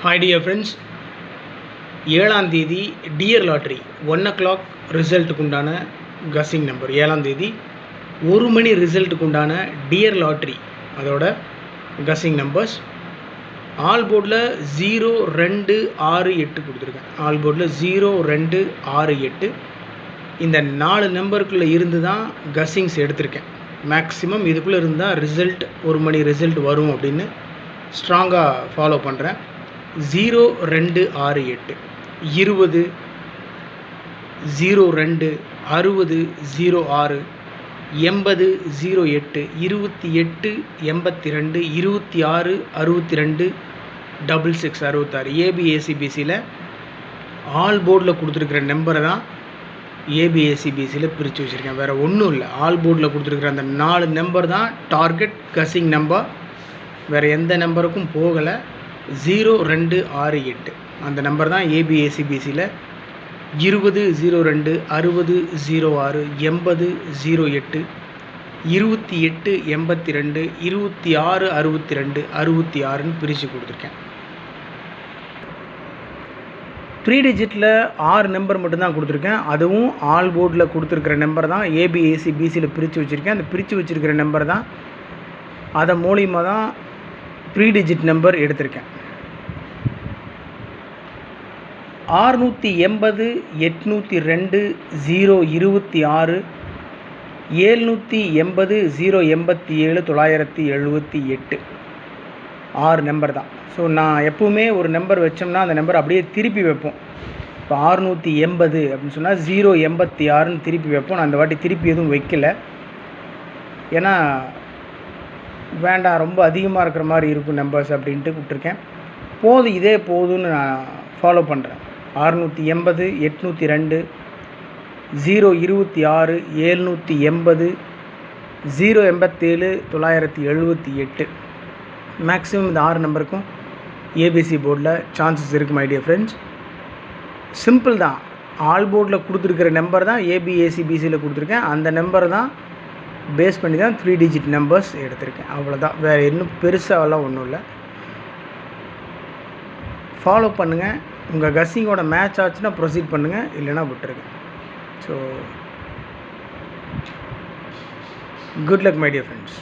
Hi dear friends, 7ஆம் தேதி dear lottery 1 o'clock ரிசல்ட்டுக்கு உண்டான கஸ்ஸிங் நம்பர். 7ஆம் தேதி 1 மணி ரிசல்ட்டுக்கு உண்டான டியர் லாட்ரி அதோட கஸ்ஸிங் நம்பர்ஸ். ஆல் போர்டில் 0, 2, 6, 8 கொடுத்துருக்கேன். ஆல் போர்டில் 0, 2, 6, 8 இந்த 4 நம்பருக்குள்ளே இருந்து தான் கஸ்ஸிங்ஸ் எடுத்திருக்கேன். மேக்ஸிமம் இதுக்குள்ளே இருந்தால் ரிசல்ட் 1 மணி ரிசல்ட் வரும் அப்படின்னு ஸ்ட்ராங்காக ஃபாலோ பண்ணுறேன். 0, 2, 6, 8 20, 02, 60, 06, 80, 08, 28, 82, 26, 62, 66, 66 ஏபிஏசிபிசியில் ஆல் போர்டில் கொடுத்துருக்குற நம்பரை தான் ஏபிஏசிபிசியில் பிரித்து வச்சுருக்கேன். வேறு ஒன்றும் இல்லை. ஆல் போர்டில் கொடுத்துருக்குற அந்த 4 நம்பர் தான் டார்கெட் கஸ்ஸிங் நம்பர். வேறு எந்த நம்பருக்கும் போகலை. 0, 2, 6, 8 அந்த நம்பர் தான் ஏபிஏசிபிசியில் 20, 02, 60, 06, 80, 08, 28, 82, 26, 62, 66ன்னு பிரித்து கொடுத்துருக்கேன். 3 டிஜிட்டில் 6 நம்பர் மட்டும்தான் கொடுத்துருக்கேன். அதுவும் ஆல் போர்டில் கொடுத்துருக்கிற நம்பர் தான் ஏபிஏசிபிசியில் பிரித்து வச்சுருக்கேன். அந்த பிரித்து வச்சுருக்கிற நம்பர் தான் அதை மூலியமாக தான் 3 டிஜிட் நம்பர் எடுத்திருக்கேன். 680, 802, 026, 780, 087, 978 6 நம்பர் தான். ஸோ நான் எப்போவுமே ஒரு நம்பர் வச்சோம்னா அந்த நம்பர் அப்படியே திருப்பி வைப்போம். இப்போ 680 அப்படின்னு சொன்னால் 086ன்னு திருப்பி வைப்போம். நான் அந்த வாட்டி திருப்பி எதுவும் வைக்கல. ஏன்னா வேண்டாம், ரொம்ப அதிகமாக இருக்கிற மாதிரி இருக்கும் நம்பர்ஸ் அப்படின்ட்டு விட்டுருக்கேன். போதும், இதே போதும்னு நான் ஃபாலோ பண்ணுறேன். 680, 802, 026, 780, 087, 978 மேக்ஸிமம் இந்த 6 நம்பருக்கும் ஏபிசி போர்டில் சான்சஸ் இருக்குது மை டியர் ஃப்ரெண்ட்ஸ். சிம்பிள் தான். ஆல் போர்டில் கொடுத்துருக்கிற நம்பர் தான் ஏபிஏசிபிசியில் கொடுத்துருக்கேன். அந்த நம்பர் தான் பேஸ் பண்ணி தான் 3 டிஜிட் நம்பர்ஸ் எடுத்திருக்கேன். அவ்வளோதான். வேறு இன்னும் பெருசாகலாம் ஒன்றும் இல்லை. ஃபாலோ பண்ணுங்கள். உங்கள் கஸ்ஸிங்கோட மேட்ச் ஆச்சுன்னா ப்ரொசீட் பண்ணுங்கள், இல்லைனா விட்டுருங்க. So good luck my dear friends.